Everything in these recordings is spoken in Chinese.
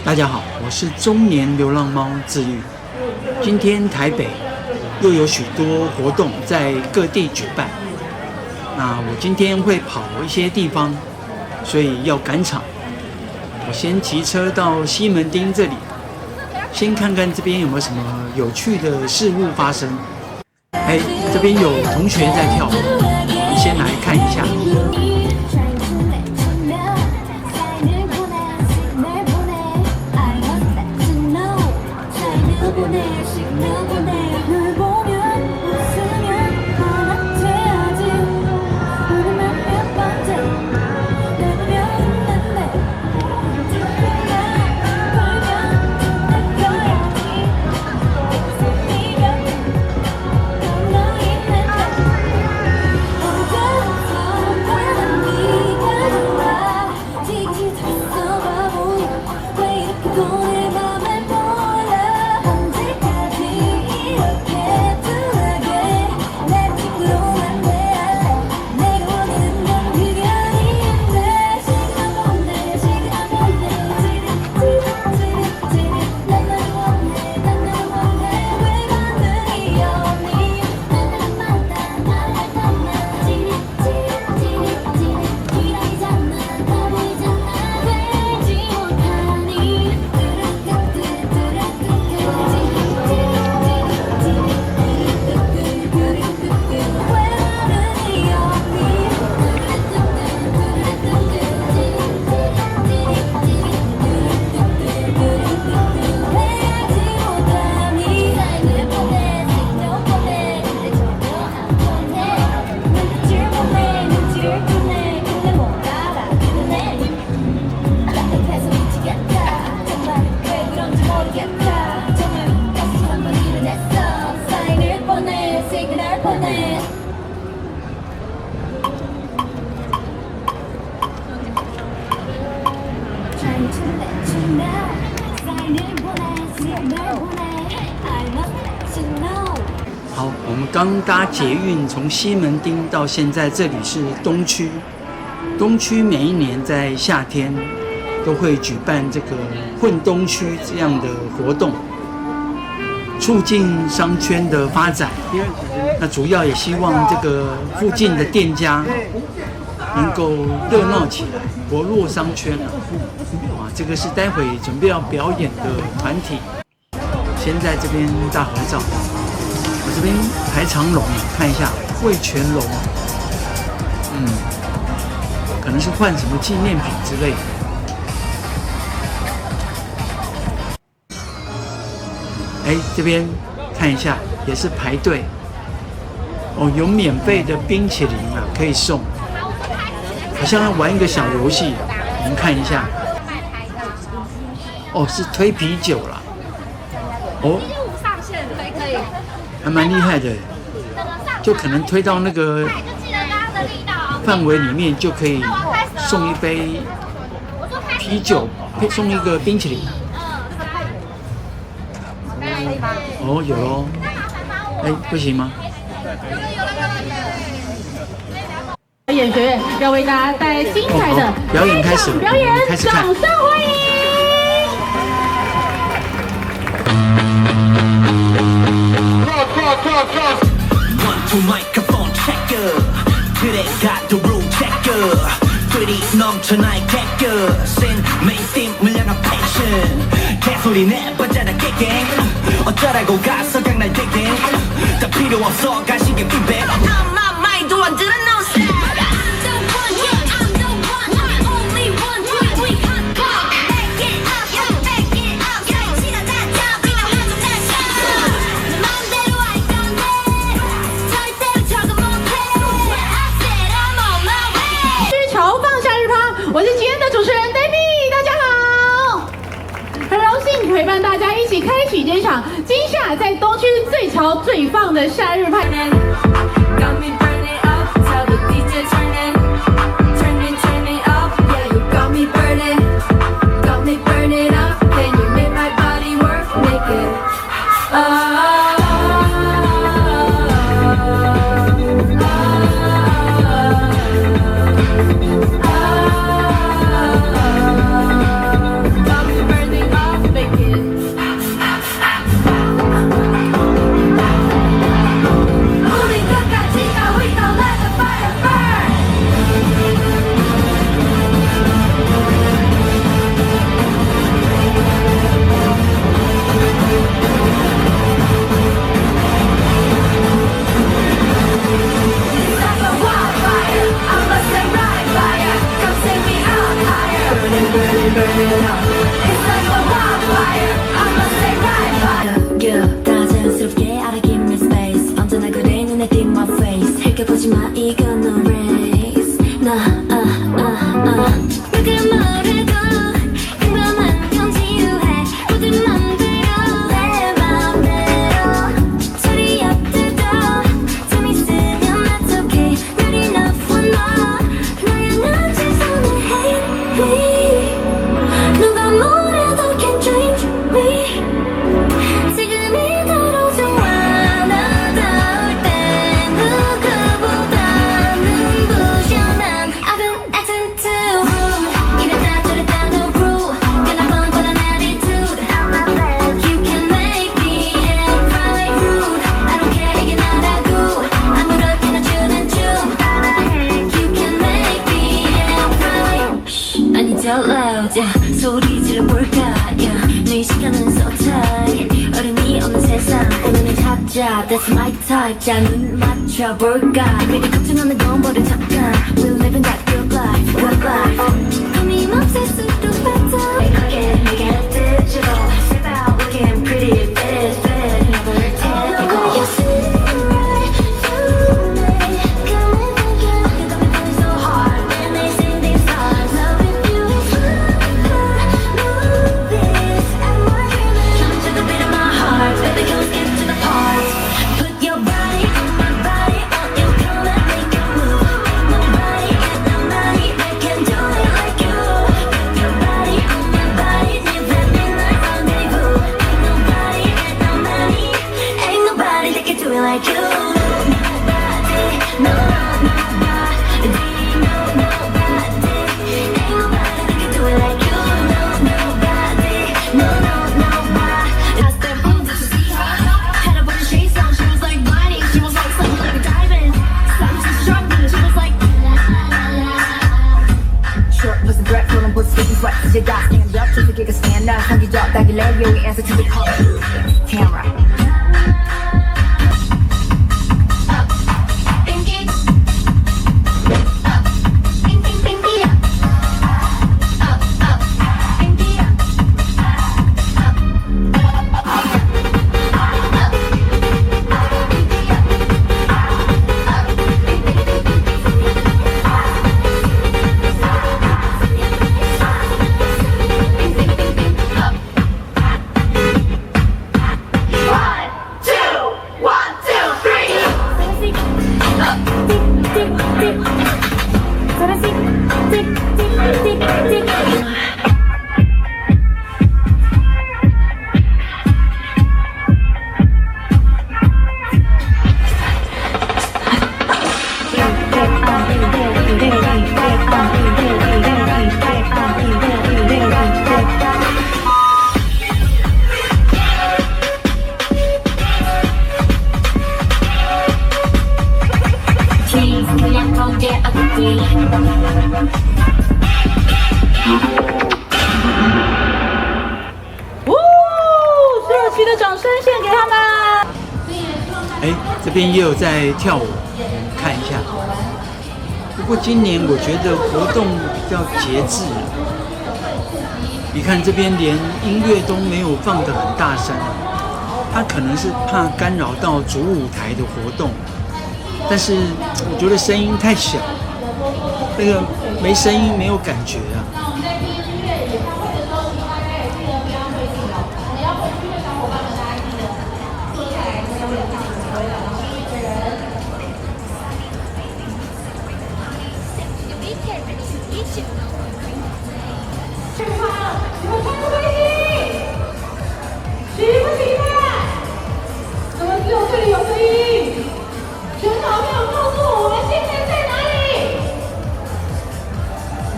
大家好，我是中年流浪猫治愈。今天台北又有许多活动在各地举办，那我今天会跑一些地方，所以要赶场。我先骑车到西门町这里，先看看这边有没有什么有趣的事物发生。这边有同学在跳舞，我们先来看一下。好，我们刚搭捷运从西门町到现在，这里是东区。东区每一年在夏天都会举办这个混东区这样的活动，促进商圈的发展。那主要也希望这个附近的店家能够热闹起来，活络商圈啊！哇，这个是待会准备要表演的团体，先在这边大合照。我这边排长龙，看一下味全龙，可能是换什么纪念品之类的。这边看一下，也是排队。有免费的冰淇淋啊，可以送。好像要玩一个小游戏，我们看一下。是推啤酒啦。上线可以，还蛮厉害的，就可能推到那个范围里面，就可以送一杯啤酒，送一个冰淇淋。有咯。不行吗？表演学院要为大家带来精彩的表演开始，表演，开始看。掌声欢迎！ One, two microphone checker. 그래 가도 room checker. 소리 넘쳐 나의 개그. Sin mainstream 물량한 passion. 개소리 내봤잖아 개갱. 어쩌라고 가서 강날 대갱. 다 필요 없어 가시게 feedback. My mind 완전한 no style. Debbie， 大家好，很荣幸陪伴大家一起开启这场今夏在东区最潮最放的夏日派。 다정스럽게 알아 give me space 언제나 그래 눈에 띈 my face 흘겨보지 마 이건 no race 누가 뭐래도 평범한 건 지루해 모든 맘대로 내 맘대로 소리 없대도 좀 있으면 that's okay Not enough one more 너야 난 최선을 해 누가 뭐래도 can't change me 소리 질러볼까 yeah. 네 시간은 so tight 어른이 없는 세상 오늘은 찾자 That's my type 자 눈 맞춰볼까 미리 걱정하는 건 버려 잠깐 We're living that good life good life 끊임없을 수도 better Make it digital Step out looking pretty fit fit Never typical You see right through me Come and think you got me feeling so hard When they sing these songs Loving you is Baby, come skip to the part. Put your body on my body, on you, come and make a move. Ain't nobody that can do it like you. Put your body on my body, live that midnight rendezvous. Ain't nobody that can do it like you. Nobody, no, nobody, no, nobody. Ain't nobody that can do it like you. No, nobody, no, nobody. You got stand up, just to get a stand up. Come get up, that you let you answer to the call. Camera.这边也有在跳舞，我们看一下。不过今年我觉得活动比较节制，你看这边连音乐都没有放得很大声，他可能是怕干扰到主舞台的活动，但是我觉得声音太小，那个没声音没有感觉啊。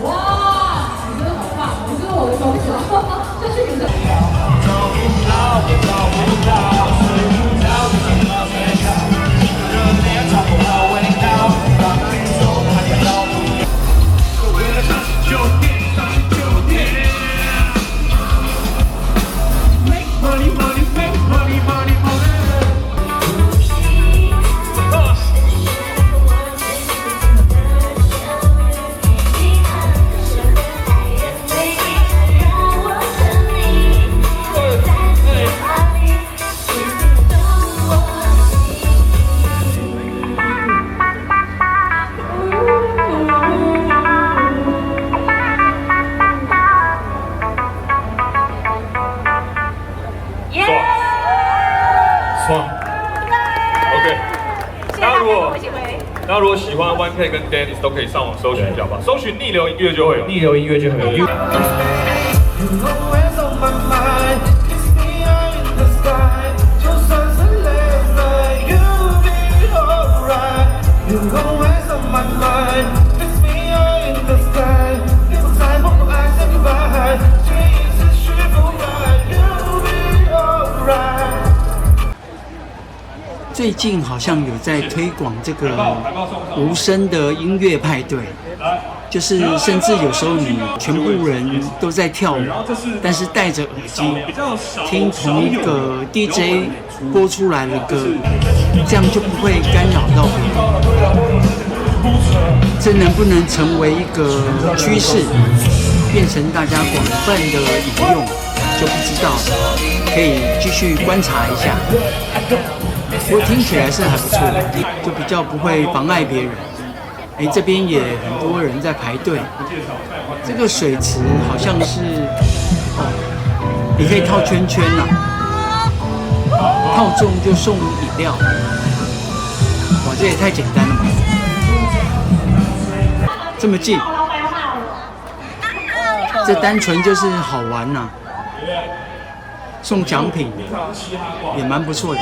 哇！那如果喜欢 1K 跟 Dennis 都可以上网搜寻一下吧，搜寻逆流音乐就会有。逆流音乐就会有。最近好像有在推广这个无声的音乐派对，就是甚至有时候你全部人都在跳舞，但是戴着耳机听同一个 DJ 播出来的歌，这样就不会干扰到别人。这能不能成为一个趋势，变成大家广泛的引用，就不知道了，可以继续观察一下。不过听起来是还不错的，就比较不会妨碍别人。哎，这边也很多人在排队。这个水池好像是你可以套圈圈啦，套中就送饮料。哇，这也太简单了吧！这么近，这单纯就是好玩呐。送奖品也蛮不错的。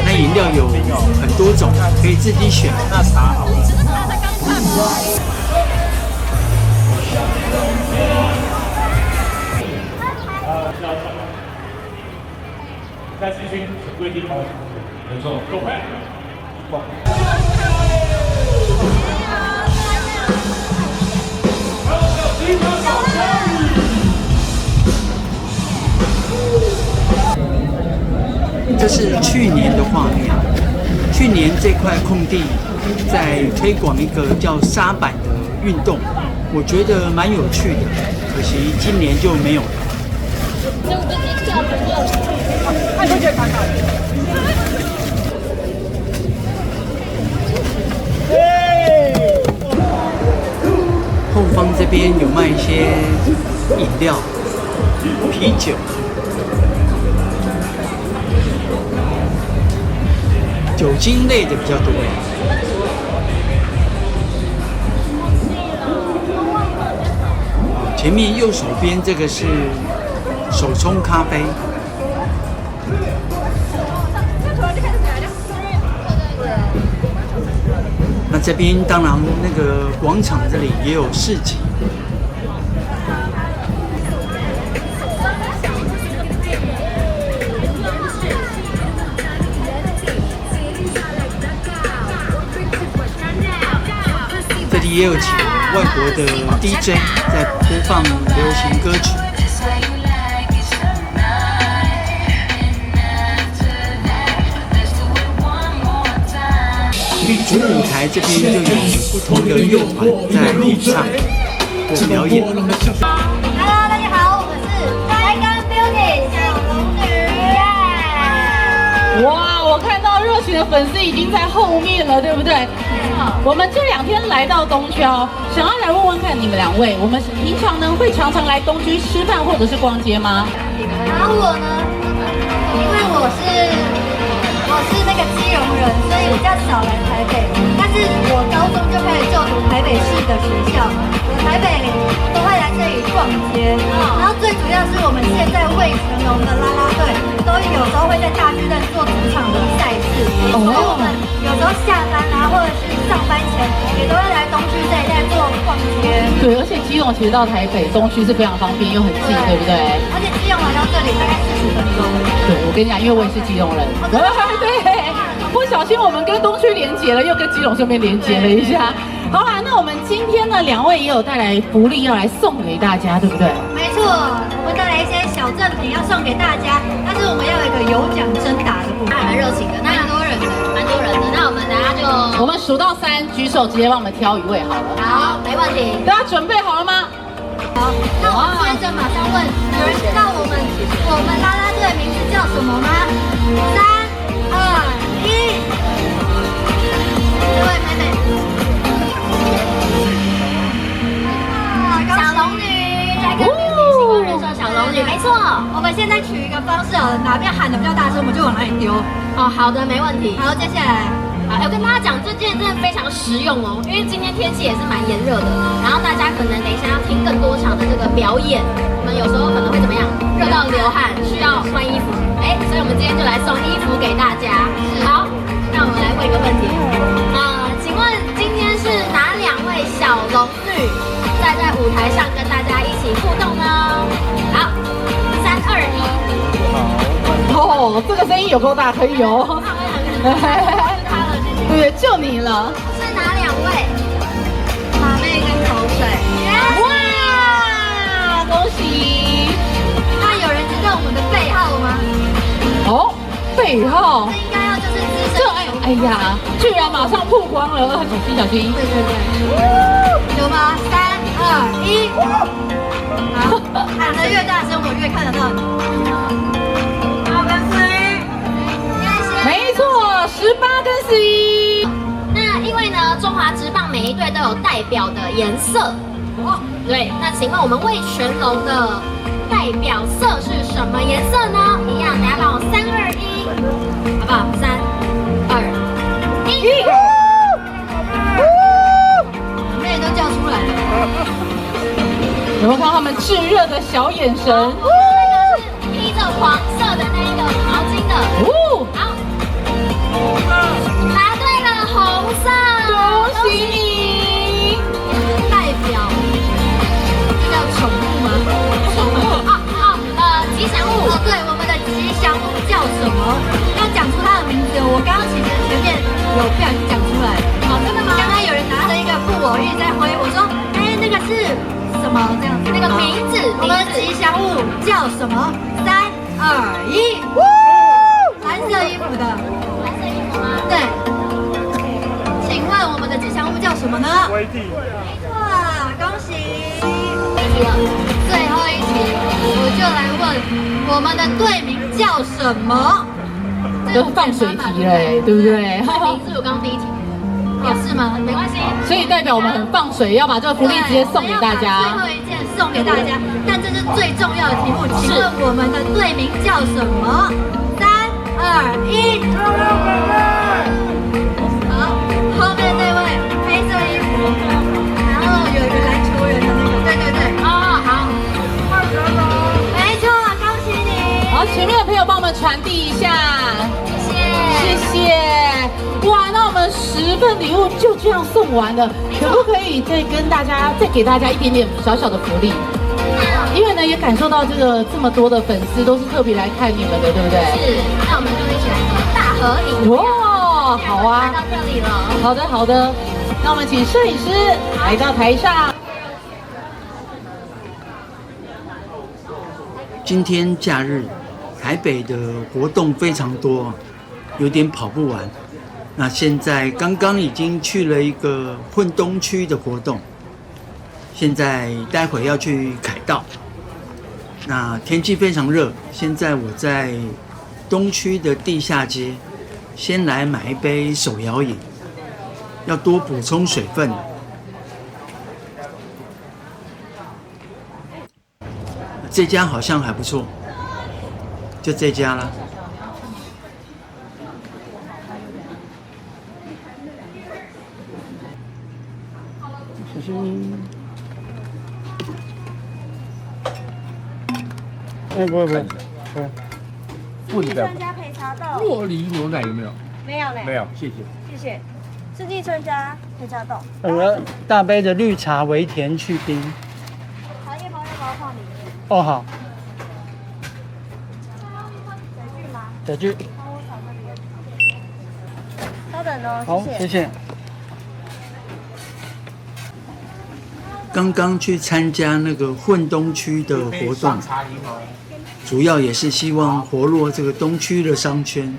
那饮料有很多种，可以自己选。那茶好。在咨询规定好，没错，够快。这是去年的画面。去年这块空地在推广一个叫沙板的运动，我觉得蛮有趣的，可惜今年就没有了。后方这边有卖一些饮料、啤酒。酒精类的比较多。前面右手边这个是手冲咖啡。那这边当然那个广场这里也有市集。这里也有请外国的 DJ 在播放流行歌曲。主舞台这边就有不同的乐团在演唱或表演。Hello， 大家好，我们是 Dragon Beauty 小龙女。哇，我看到热情的粉丝已经在后面了，对不对？我们这2天来到东区哦，想要来问问看你们2位，我们平常呢会常常来东区吃饭或者是逛街吗？然后我呢，因为我是那个基隆人，所以比较少来台北。但是我高中就开始就读台北市的学校，我台北都会来这里逛街。然后最主要是我们现在魏成龙的啦啦队都有时候会在大巨蛋做主场的赛事，所以我们有时候下班啊，或者是上班前也都会来东区这一带做逛街。对，而且基隆其实到台北东区是非常方便又很近，对不对？而且基隆来到这里大概40分钟。对，我跟你讲，因为我也是基隆人。对，不小心我们跟东区连结了，又跟基隆顺便连结了一下。好啦，那我们今天呢，2位也有带来福利要来送给大家，对不对？没错，我们带来一些小赠品要送给大家，但是我们要有一个有奖征答的部分，蛮热情的，蛮多人的。那我们等下就，我们数到3，举手直接帮我们挑1位好了。好，没问题。大家准备好了吗？好，那我们接着马上问，有人知道我们啦啦队的名字叫什么吗？3、2、1，这位妹妹。小龙女，Dragon Beauty 星光人寿小龙女。女，没错。我们现在取一个方式哦，哪边喊的比较大声，我们就往哪里丢。哦，好的，没问题。好，接下来。我跟大家讲，这件真的非常实用哦，因为今天天气也是蛮炎热的，然后大家可能等一下要听更多场的这个表演，我们有时候可能会怎么样，热到流汗，需要换衣服，所以我们今天就来送衣服给大家。好，那我们来问一个问题，请问今天是哪2位小龙女在舞台上跟大家一起互动呢？好，3、2、1。哦，这个声音有够大，可以哦。对，就你了。是哪2位？马妹跟口水。哇，恭喜！那有人知道我们的背号吗？哦，背号。这应该要就是资深。哎呀，居然马上曝光了！小心，小心。对。有吗？3、2、1。好，喊得越大声，我越看得到你。好，跟11。没错，18跟11。那因为呢，中华职棒每一队都有代表的颜色。哦，对。那请问我们味全龙的代表色是什么颜色呢？一样，大家帮我3、2、1，好不好？3、2、1。妹都叫出来了。有没有看到他们炙热的小眼神？那个是披着黄色的那一个毛巾的。哦，好。答对了，红色，恭喜你！代表叫宠物吗？宠物吉祥物。哦，对，我们的吉祥物叫什么？要讲出它的名字。我刚刚其实前面有不小心讲出来。哦，真的吗？刚刚有人拿着一个布偶一直在挥，我说，那个是什么？这样子。那个名字，我们的吉祥物叫什么？3、2、1，蓝色衣服的。蓝色衣服吗？对。请问我们的吉祥物叫什么呢？威帝。哇，恭喜！最后一题，我就来问我们的队名叫什么？都放水题嘞，对不对？名字我刚第1题。也是吗？没关系。所以代表我们很放水，要把这个福利直接送给大家。最后一件送给大家，但这是最重要的题目，请问我们的队名叫什么？3、2、1。好，后面那位黑色衣服，然后有一个篮球人的那个，对。哦，好。没错，恭喜你。好，前面的朋友帮我们传递一下，谢谢。哇，那我们10份礼物就这样送完了，可不可以再给大家一点点小小的福利？因为呢，也感受到这么多的粉丝都是特别来看你们的，对不对？是，那我们就一起来做大合影。哇，好啊，来到这里了。好的，那我们请摄影师来到台上。今天假日，台北的活动非常多，有点跑不完。那现在刚刚已经去了一个混东区的活动，现在待会要去凯道。那天气非常热，现在我在东区的地下街，先来买一杯手摇饮，要多补充水分。这家好像还不错，就这家啦。小心！不会。混的春家配茶豆，洛梨牛奶有没有？没有嘞，没有，谢谢。谢谢。四季春家配茶豆，大杯的绿茶微甜去冰。茶叶包要不要放里面？哦，好。水具吗？小句。帮我扫这边。稍等哦，好，谢谢。刚刚去参加那个混东区的活动，主要也是希望活络这个东区的商圈。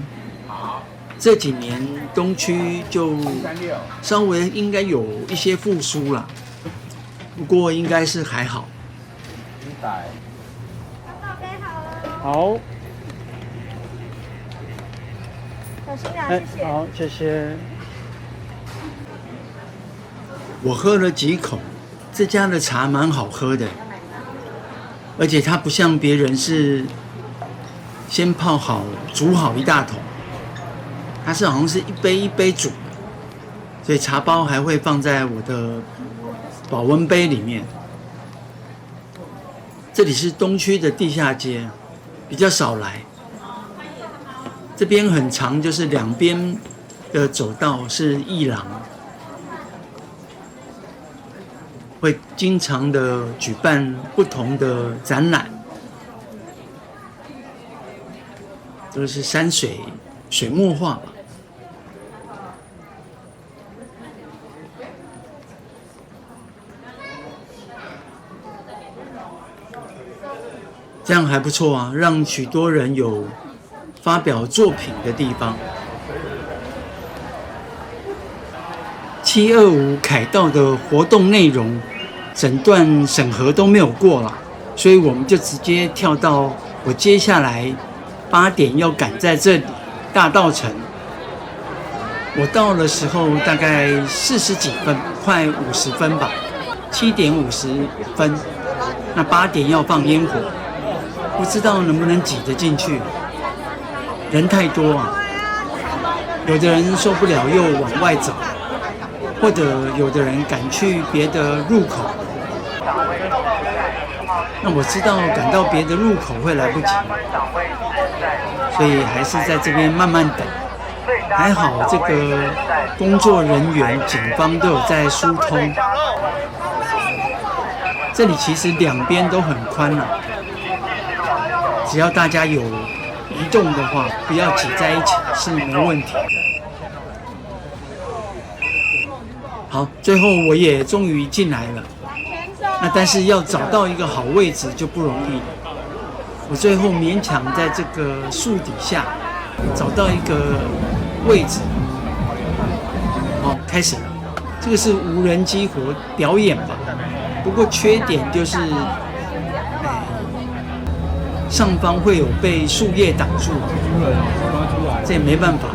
这几年东区就稍微应该有一些复苏啦，不过应该是还好。好，小心啊，谢谢。好，谢谢。我喝了几口，这家的茶蛮好喝的。而且它不像别人是先泡好、煮好一大桶，它是好像是一杯一杯煮的，所以茶包还会放在我的保温杯里面。这里是东区的地下街，比较少来。这边很长，就是两边的走道是艺廊，会经常的举办不同的展览，这个是山水水墨画吧。这样还不错啊，让许多人有发表作品的地方。725凯道的活动内容，整段审核都没有过了，所以我们就直接跳到我接下来8点要赶在这里大稻埕。我到的时候大概40几分，快50分吧，7点50分。那8点要放烟火。不知道能不能挤得进去，人太多啊。有的人受不了又往外走，或者有的人赶去别的入口。那我知道赶到别的入口会来不及，所以还是在这边慢慢等。还好这个工作人员、警方都有在疏通。这里其实两边都很宽啊。只要大家有移动的话，不要挤在一起是没问题。好，最后我也终于进来了。那但是要找到一个好位置就不容易。我最后勉强在这个树底下找到一个位置。好，开始了。这个是无人机活表演吧？不过缺点就是。上方会有被树叶挡住，这也没办法，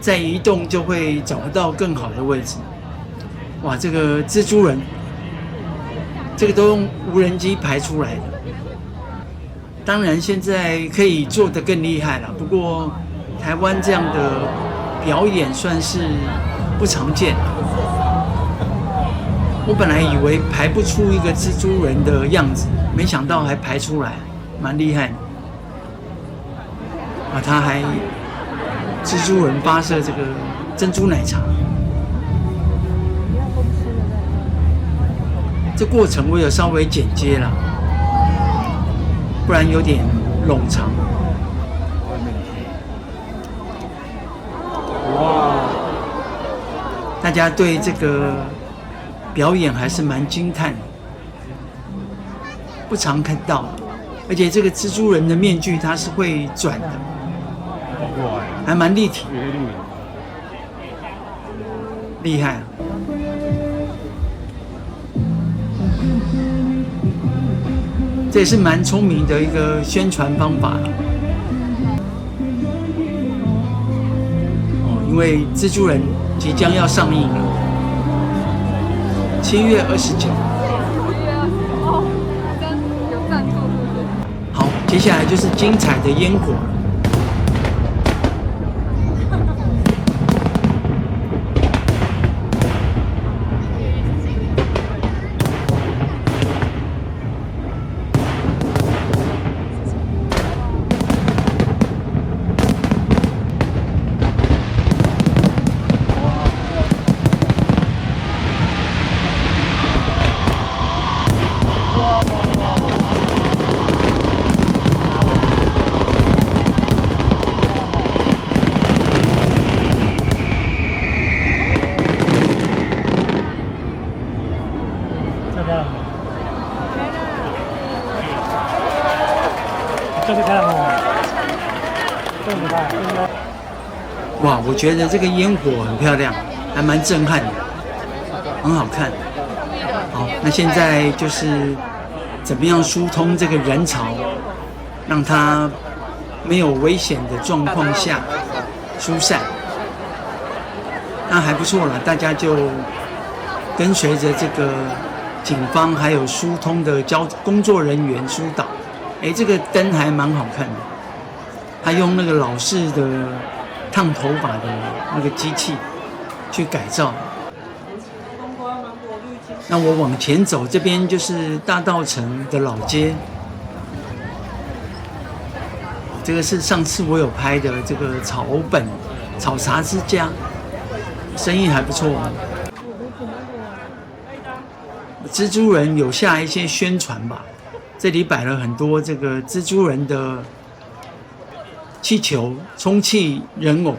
再移动就会找不到更好的位置。哇，这个蜘蛛人，这个都用无人机排出来的。当然，现在可以做得更厉害了。不过，台湾这样的表演算是不常见。我本来以为排不出一个蜘蛛人的样子，没想到还排出来。蛮厉害的啊！他还蜘蛛人发射这个珍珠奶茶，这过程我有稍微剪接了，不然有点冗长。哇！大家对这个表演还是蛮惊叹的，不常看到。而且这个蜘蛛人的面具它是会转的，还蛮立体，厉害啊！这也是蛮聪明的一个宣传方法了。因为蜘蛛人即将要上映了，7月29。接下来就是精彩的烟火了。哇，我觉得这个烟火很漂亮，还蛮震撼的，很好看。好，那现在就是怎么样疏通这个人潮，让它没有危险的状况下疏散。那还不错啦，大家就跟随着这个警方还有疏通的工作人员疏导。哎，这个灯还蛮好看的，他用那个老式的烫头发的那个机器去改造。那我往前走，这边就是大稻埕的老街。这个是上次我有拍的这个草茶之家，生意还不错。蜘蛛人有下一些宣传吧，这里摆了很多这个蜘蛛人的气球、充气人偶。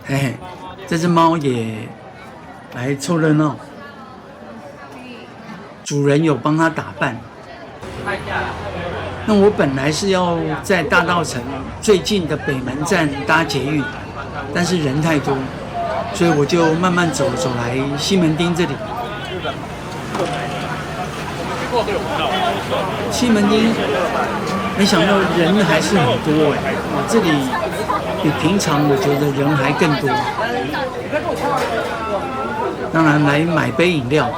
嘿嘿，这只猫也来凑热闹，主人有帮它打扮。那我本来是要在大稻埕最近的北门站搭捷运，但是人太多，所以我就慢慢走来西门町这里。西门町没想到人还是很多哎，这里比平常我觉得人还更多。当然来买杯饮料，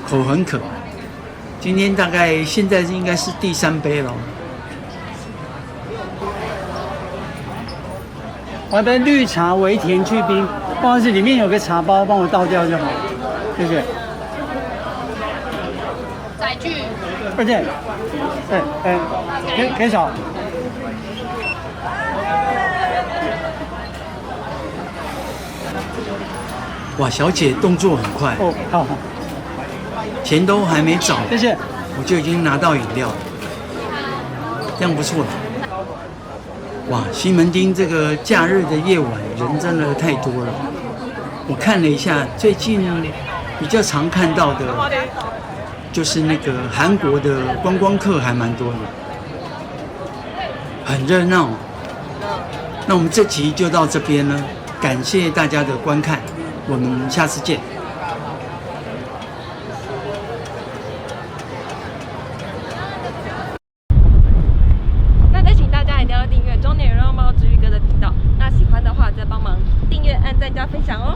口很渴。今天大概现在应该是第3杯了。我要杯绿茶微甜去冰，不好意思，里面有个茶包，帮我倒掉就好，谢谢。载具。而且，可以少。哇，小姐动作很快哦，好，钱都还没找，谢谢，我就已经拿到饮料，这样不错了。哇，西门町这个假日的夜晚人真的太多了。我看了一下，最近比较常看到的，就是那个韩国的观光客还蛮多的，很热闹。那我们这集就到这边了，感谢大家的观看，我们下次见。那再请大家一定要订阅中年人肉猫治愈哥的频道。那喜欢的话，再帮忙订阅、按赞加分享哦。